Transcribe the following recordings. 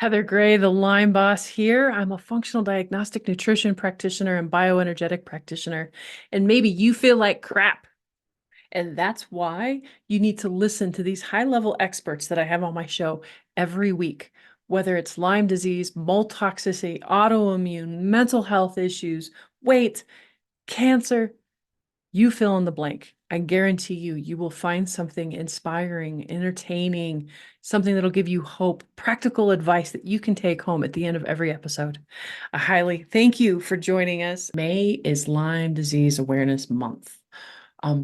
Heather Gray, the Lyme Boss here. I'm a functional diagnostic nutrition practitioner and bioenergetic practitioner. And maybe you feel like crap. And that's why you need to listen to these high-level experts that I have on my show every week, whether it's Lyme disease, mold toxicity, autoimmune, mental health issues, weight, cancer, you fill in the blank. I guarantee you will find something inspiring, entertaining, something that'll give you hope, practical advice that you can take home at the end of every episode. I highly thank you for joining us. May is Lyme Disease Awareness Month.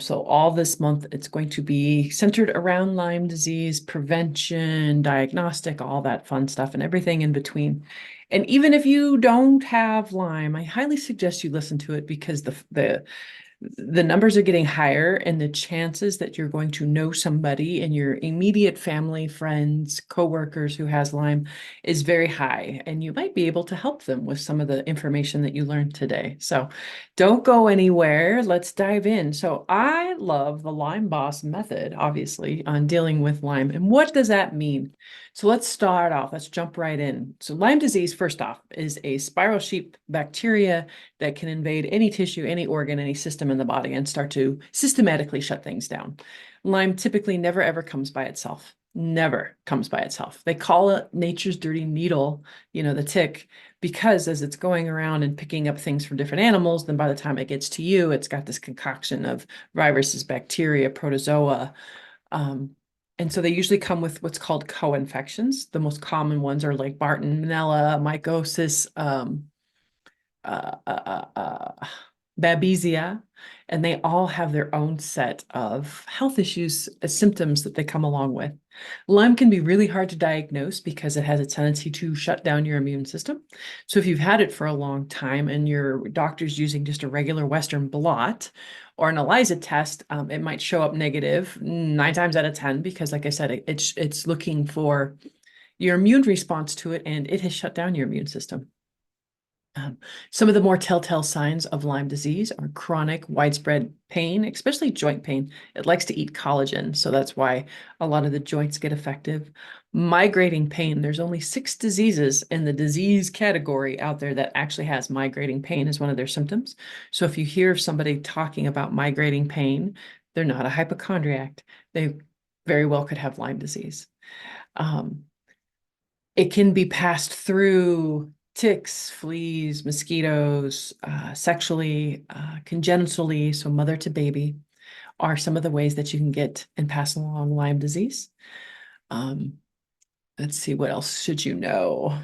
So all this month, it's going to be centered around Lyme disease, prevention, diagnostic, all that fun stuff, and everything in between. And even if you don't have Lyme, I highly suggest you listen to it because the numbers are getting higher, and the chances that you're going to know somebody in your immediate family, friends, coworkers who has Lyme is very high, and you might be able to help them with some of the information that you learned today. So don't go anywhere. Let's dive in. So I love the Lyme Boss Method, obviously, on dealing with Lyme. And what does that mean? So let's start off. Let's jump right in. So Lyme disease, first off, is a spiral sheep bacteria that can invade any tissue, any organ, any system in the body and start to systematically shut things down. Lyme typically never ever comes by itself. Never comes by itself. They call it nature's dirty needle, the tick, because as it's going around and picking up things from different animals, then by the time it gets to you, it's got this concoction of viruses, bacteria, protozoa. And so they usually come with what's called co-infections. The most common ones are like Bartonella, mycosis, Babesia, and they all have their own set of health issues, symptoms that they come along with. Lyme can be really hard to diagnose because it has a tendency to shut down your immune system. So if you've had it for a long time and your doctor's using just a regular Western blot or an ELISA test, it might show up negative 9 times out of 10 because, like I said, it's looking for your immune response to it, and it has shut down your immune system. Some of the more telltale signs of Lyme disease are chronic, widespread pain, especially joint pain. It likes to eat collagen, so that's why a lot of the joints get affected. Migrating pain. There's only 6 diseases in the disease category out there that actually has migrating pain as one of their symptoms. So if you hear of somebody talking about migrating pain, they're not a hypochondriac. They very well could have Lyme disease. It can be passed through ticks, fleas, mosquitoes, sexually, congenitally, so mother to baby, are some of the ways that you can get and pass along Lyme disease. Let's see, what else should you know?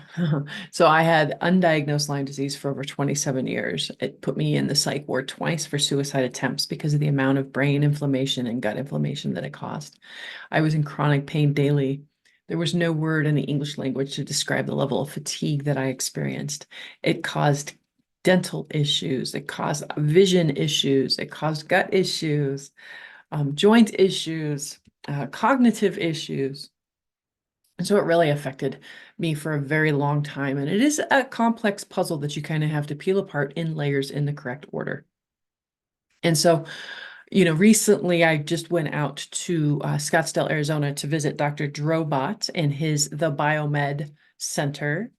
So I had undiagnosed Lyme disease for over 27 years. It put me in the psych ward twice for suicide attempts because of the amount of brain inflammation and gut inflammation that it caused. I was in chronic pain daily. There was no word in the English language to describe the level of fatigue that I experienced. It caused dental issues. It caused vision issues. It caused gut issues, joint issues, cognitive issues. And so it really affected me for a very long time. And it is a complex puzzle that you kind of have to peel apart in layers in the correct order. And so recently I just went out to Scottsdale, Arizona to visit Dr. Drobot in the Biomed Center,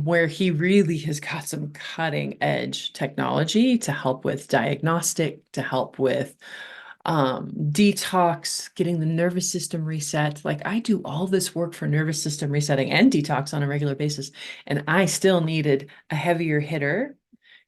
where he really has got some cutting edge technology to help with diagnostic, to help with detox, getting the nervous system reset. Like, I do all this work for nervous system resetting and detox on a regular basis, and I still needed a heavier hitter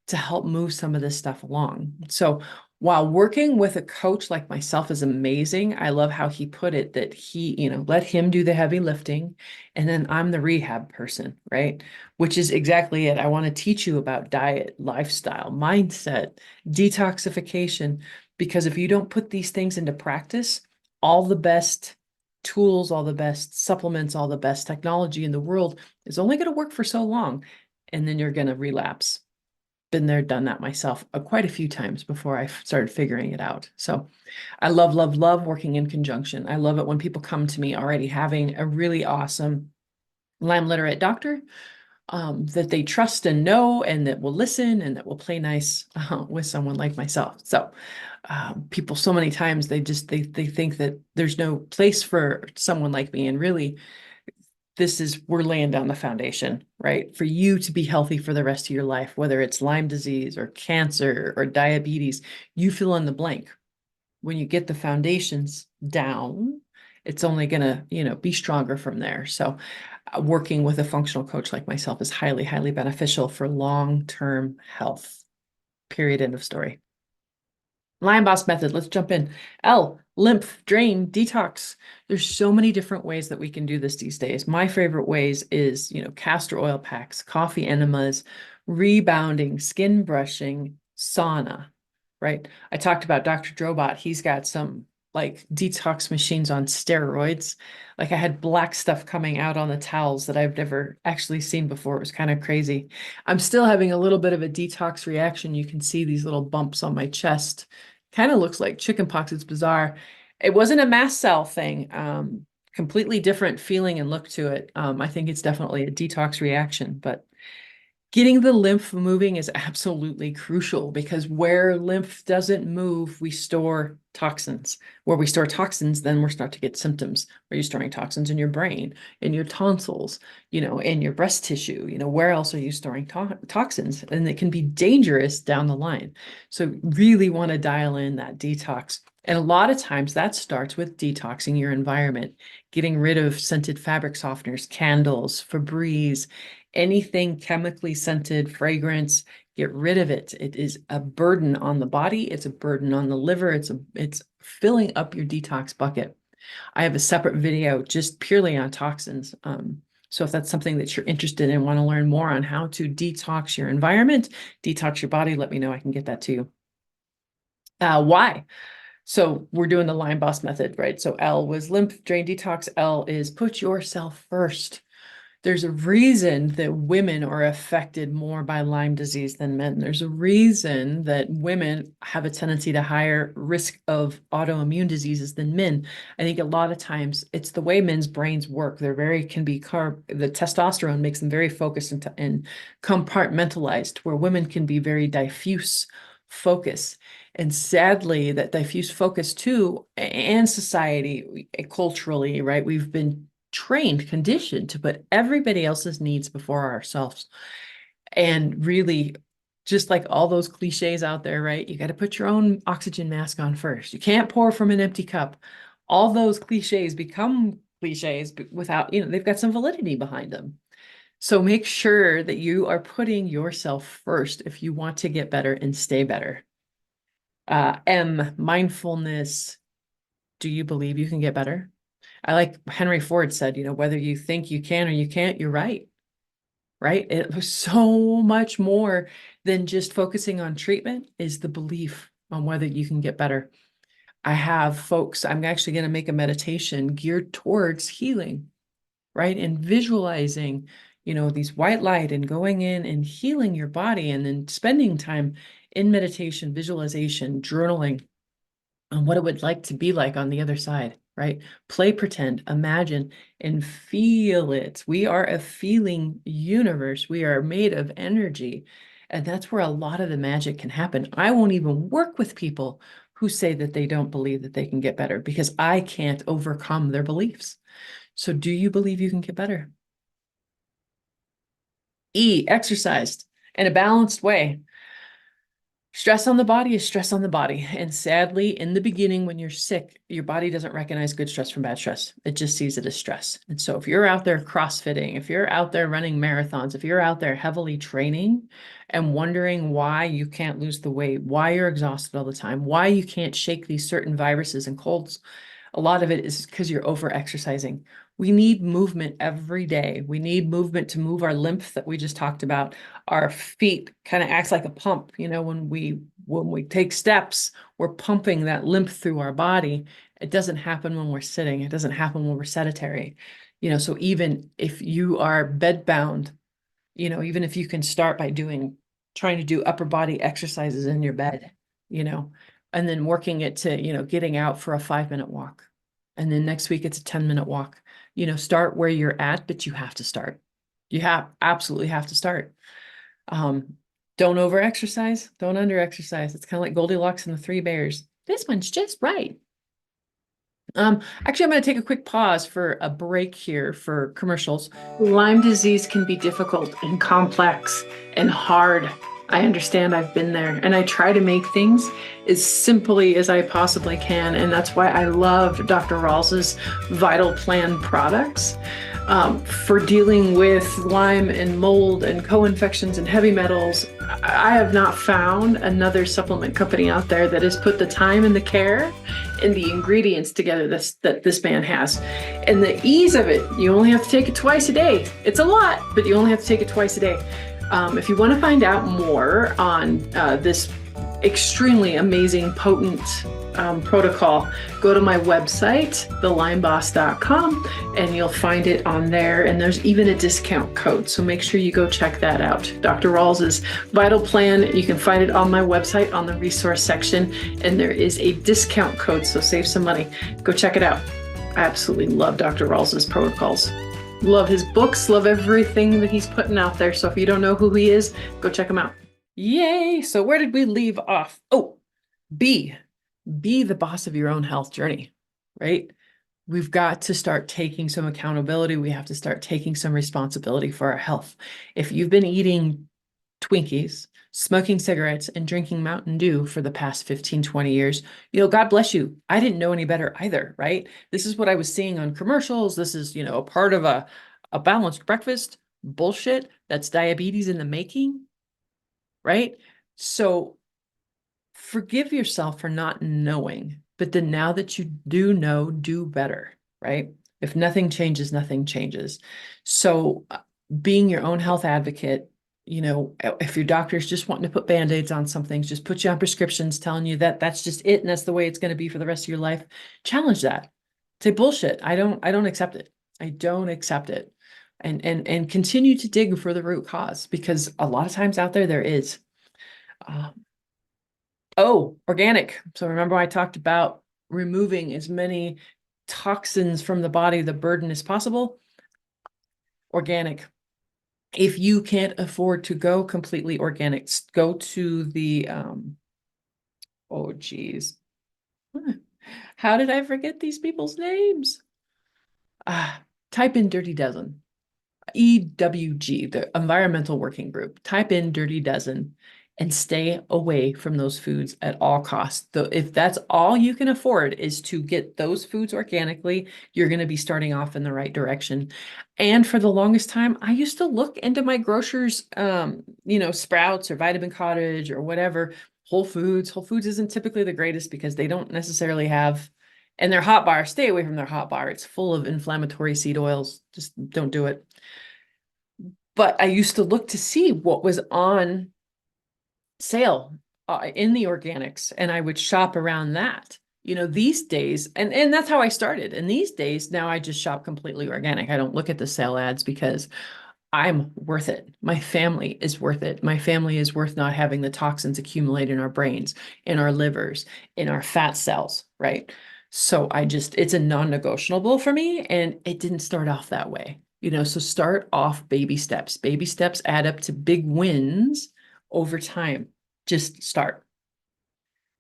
to help move some of this stuff along. So while working with a coach like myself is amazing, I love how he put it that he, let him do the heavy lifting, and then I'm the rehab person, right? Which is exactly it. I want to teach you about diet, lifestyle, mindset, detoxification, because if you don't put these things into practice, all the best tools, all the best supplements, all the best technology in the world is only going to work for so long, and then you're going to relapse. Been there, done that myself quite a few times before I started figuring it out. So I love, love, love working in conjunction. I love it when people come to me already having a really awesome Lyme literate doctor that they trust and know, and that will listen and that will play nice with someone like myself. So people so many times they think that there's no place for someone like me, and really we're laying down the foundation, right? For you to be healthy for the rest of your life, whether it's Lyme disease or cancer or diabetes, you fill in the blank. When you get the foundations down, it's only going to, be stronger from there. So working with a functional coach like myself is highly, highly beneficial for long-term health. Period. End of story. Lyme Boss Method. Let's jump in. L, lymph, drain, detox. There's so many different ways that we can do this these days. My favorite ways is, castor oil packs, coffee enemas, rebounding, skin brushing, sauna, right? I talked about Dr. Drobot. He's got some like detox machines on steroids. Like I had black stuff coming out on the towels that I've never actually seen before. It was kind of crazy. I'm still having a little bit of a detox reaction. You can see these little bumps on my chest. Kind of looks like chickenpox. It's bizarre. It wasn't a mast cell thing. Completely different feeling and look to it. I think it's definitely a detox reaction, but getting the lymph moving is absolutely crucial because where lymph doesn't move, we store toxins. Where we store toxins, then we're start to get symptoms. Where you're storing toxins in your brain, in your tonsils, in your breast tissue, where else are you storing toxins? And it can be dangerous down the line. So really want to dial in that detox. And a lot of times that starts with detoxing your environment, getting rid of scented fabric softeners, candles, Febreze, anything chemically scented, fragrance, get rid of it. It is a burden on the body. It's a burden on the liver. It's filling up your detox bucket. I have a separate video just purely on toxins. So if that's something that you're interested in, want to learn more on how to detox your environment, detox your body, let me know. I can get that to you. Why? So we're doing the Lyme Boss method, right? So L was lymph drain detox. L is put yourself first. There's a reason that women are affected more by Lyme disease than men. There's a reason that women have a tendency to higher risk of autoimmune diseases than men. I think a lot of times it's the way men's brains work. They're the testosterone makes them very focused and compartmentalized, where women can be very diffuse focus. And sadly, that diffuse focus too, and society, culturally, right? We've been trained, conditioned to put everybody else's needs before ourselves. And really, just like all those cliches out there, right? You got to put your own oxygen mask on first. You can't pour from an empty cup. All those cliches become cliches without, they've got some validity behind them. So make sure that you are putting yourself first if you want to get better and stay better. M, mindfulness. Do you believe you can get better? I like Henry Ford said, whether you think you can or you can't, you're right. Right? It was so much more than just focusing on treatment is the belief on whether you can get better. I have folks, I'm actually going to make a meditation geared towards healing, right? And visualizing, these white light and going in and healing your body and then spending time in meditation, visualization, journaling on what it would like to be like on the other side, right? Play pretend, imagine, and feel it. We are a feeling universe. We are made of energy. And that's where a lot of the magic can happen. I won't even work with people who say that they don't believe that they can get better because I can't overcome their beliefs. So do you believe you can get better? E, exercised in a balanced way. Stress on the body is stress on the body. And sadly, in the beginning, when you're sick, your body doesn't recognize good stress from bad stress. It just sees it as stress. And so if you're out there CrossFitting, if you're out there running marathons, if you're out there heavily training and wondering why you can't lose the weight, why you're exhausted all the time, why you can't shake these certain viruses and colds, a lot of it is because you're over exercising. We need movement every day. We need movement to move our lymph that we just talked about. Our feet kind of acts like a pump. When we take steps, we're pumping that lymph through our body. It doesn't happen when we're sitting. It doesn't happen when we're sedentary. So even if you are bedbound, even if you can start by trying to do upper body exercises in your bed, and then working it to, getting out for a 5-minute walk. And then next week it's a 10-minute walk. Start where you're at, but you have to start. You absolutely have to start. Don't over exercise, don't under exercise. It's kind of like Goldilocks and the Three Bears. This one's just right. Actually, I'm going to take a quick pause for a break here for commercials. Lyme disease can be difficult and complex and hard. I understand, I've been there, and I try to make things as simply as I possibly can. And that's why I love Dr. Rawls's Vital Plan products. For dealing with Lyme and mold and co-infections and heavy metals, I have not found another supplement company out there that has put the time and the care and the ingredients together that this man has. And the ease of it, you only have to take it twice a day. It's a lot, but you only have to take it twice a day. If you want to find out more on this extremely amazing, potent protocol, go to my website, thelymeboss.com, and you'll find it on there. And there's even a discount code. So make sure you go check that out. Dr. Rawls's Vital Plan, you can find it on my website on the resource section. And there is a discount code, so save some money. Go check it out. I absolutely love Dr. Rawls's protocols. Love his books, love everything that he's putting out there. So if you don't know who he is, go check him out. Yay! So where did we leave off? Oh, be the boss of your own health journey, right? We've got to start taking some accountability. We have to start taking some responsibility for our health. If you've been eating Twinkies, smoking cigarettes, and drinking Mountain Dew for the past 15, 20 years, God bless you. I didn't know any better either, right? This is what I was seeing on commercials. This is, a part of a balanced breakfast. Bullshit. That's diabetes in the making, right? So forgive yourself for not knowing, but then now that you do know, do better, right? If nothing changes, nothing changes. So being your own health advocate, if your doctor's just wanting to put Band-Aids on some things, just put you on prescriptions telling you that that's just it and that's the way it's going to be for the rest of your life, challenge that. Say bullshit. I don't accept it. I don't accept it. And continue to dig for the root cause, because a lot of times out there is. Organic. So remember I talked about removing as many toxins from the body, the burden as possible? Organic. If you can't afford to go completely organic, go to the, oh geez. How did I forget these people's names? Type in Dirty Dozen. EWG, the Environmental Working Group. Type in Dirty Dozen and stay away from those foods at all costs. If that's all you can afford is to get those foods organically, you're going to be starting off in the right direction. And for the longest time, I used to look into my grocers, Sprouts or Vitamin Cottage or whatever, Whole Foods. Whole Foods isn't typically the greatest because they don't necessarily have, and their hot bar, stay away from their hot bar. It's full of inflammatory seed oils. Just don't do it. But I used to look to see what was on sale in the organics, and I would shop around that. These days, and that's how I started. And these days, now I just shop completely organic. I don't look at the sale ads because I'm worth it. My family is worth it. My family is worth not having the toxins accumulate in our brains, in our livers, in our fat cells, right? So it's a non-negotiable for me, and it didn't start off that way. So start off baby steps. Baby steps add up to big wins over time. Just start.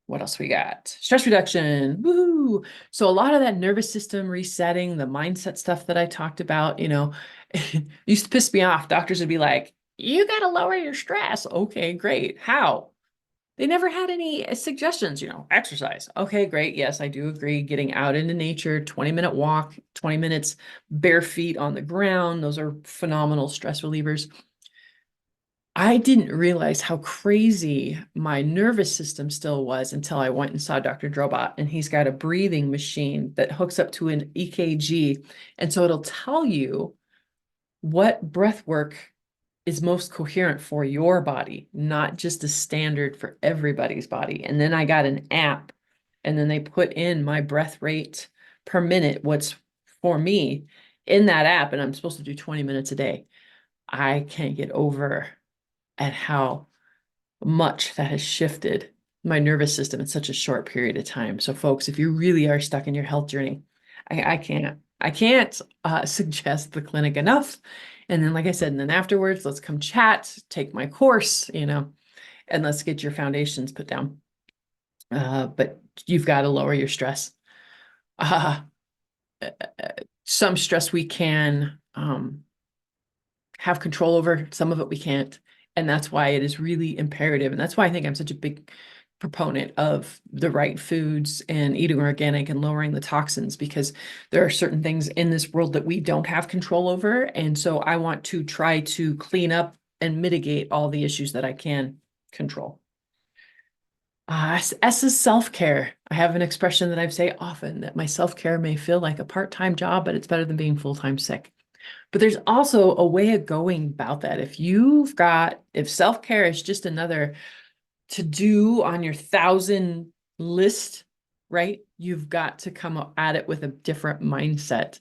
What else we got? Stress reduction. Woohoo. So a lot of that nervous system resetting, the mindset stuff that I talked about, used to piss me off. Doctors would be like, you got to lower your stress. Okay, great. How? They never had any suggestions, exercise. Okay, great. Yes, I do agree. Getting out into nature, 20-minute walk, 20 minutes bare feet on the ground. Those are phenomenal stress relievers. I didn't realize how crazy my nervous system still was until I went and saw Dr. Drobot, and he's got a breathing machine that hooks up to an EKG. And so it'll tell you what breath work is most coherent for your body, not just a standard for everybody's body. And then I got an app, and then they put in my breath rate per minute, what's for me in that app. And I'm supposed to do 20 minutes a day. I can't get over at how much that has shifted my nervous system in such a short period of time. So folks, if you really are stuck in your health journey, I can't suggest the clinic enough. And then, like I said, and then afterwards, let's come chat, take my course, and let's get your foundations put down. But you've got to lower your stress. uh, some stress we can have control over, some of it we can't. And that's why it is really imperative. And that's why I think I'm such a big proponent of the right foods and eating organic and lowering the toxins, because there are certain things in this world that we don't have control over. And so I want to try to clean up and mitigate all the issues that I can control. S is self-care. I have an expression that I say often, that my self-care may feel like a part-time job, but it's better than being full-time sick. But there's also a way of going about that. If self-care is just another to do on your 1,000 list, right? You've got to come at it with a different mindset.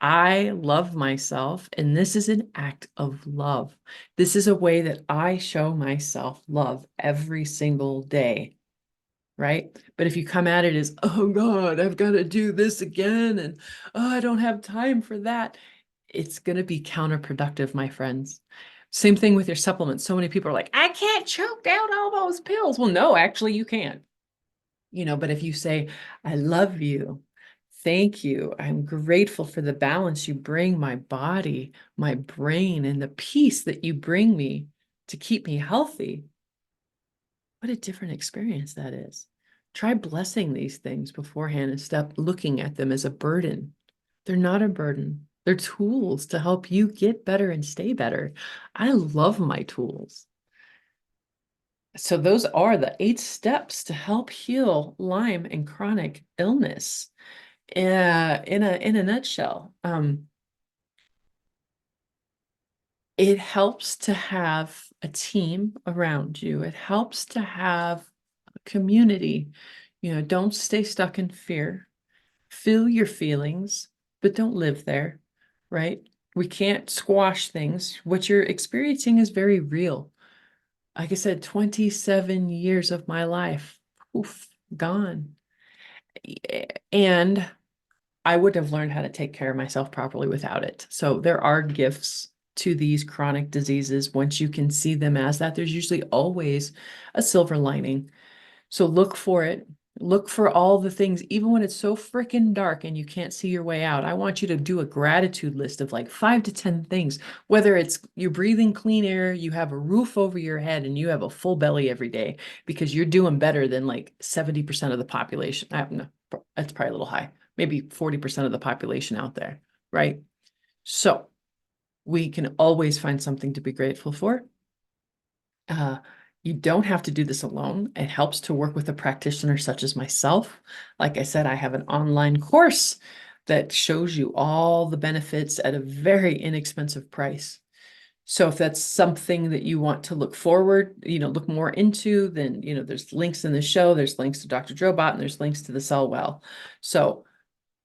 I love myself, and this is an act of love. This is a way that I show myself love every single day, right? But if you come at it as, oh God, I've got to do this again, and oh, I don't have time for that, it's going to be counterproductive, my friends. Same thing with your supplements. So many people are like, I can't choke down all those pills. Well, no, actually you can. But if you say, I love you, thank you, I'm grateful for the balance you bring my body, my brain, and the peace that you bring me to keep me healthy. What a different experience that is. Try blessing these things beforehand and stop looking at them as a burden. They're not a burden. They're tools to help you get better and stay better. I love my tools. So those are the 8 steps to help heal Lyme and chronic illness. In a nutshell, it helps to have a team around you. It helps to have a community. Don't stay stuck in fear. Feel your feelings, but don't live there, right? We can't squash things. What you're experiencing is very real. Like I said, 27 years of my life, oof, gone. And I wouldn't have learned how to take care of myself properly without it. So there are gifts to these chronic diseases. Once you can see them as that, there's usually always a silver lining. So look for it. Look for all the things, even when it's so freaking dark and you can't see your way out. I want you to do a gratitude list of like 5 to 10 things, whether it's you're breathing clean air, you have a roof over your head, and you have a full belly every day, because you're doing better than like 70% of the population. No, that's probably a little high, maybe 40% of the population out there, right? So we can always find something to be grateful for. You don't have to do this alone. It helps to work with a practitioner such as myself. Like I said, I have an online course that shows you all the benefits at a very inexpensive price. So if that's something that you want to look more into, then, there's links in the show, there's links to Dr. Drobot, and there's links to the Cell Well. So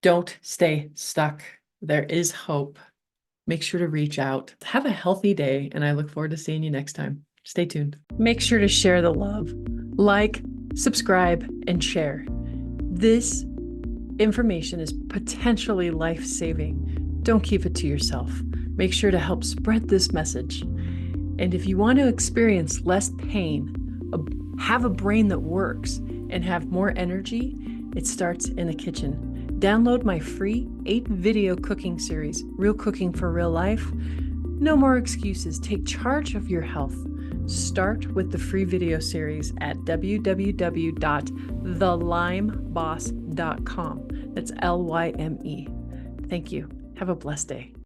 don't stay stuck. There is hope. Make sure to reach out. Have a healthy day, and I look forward to seeing you next time. Stay tuned. Make sure to share the love. Like, subscribe, and share. This information is potentially life-saving. Don't keep it to yourself. Make sure to help spread this message. And if you want to experience less pain, have a brain that works, and have more energy, it starts in the kitchen. Download my free 8-video cooking series, Real Cooking for Real Life. No more excuses. Take charge of your health. Start with the free video series at www.thelymeboss.com. That's LYME. Thank you. Have a blessed day.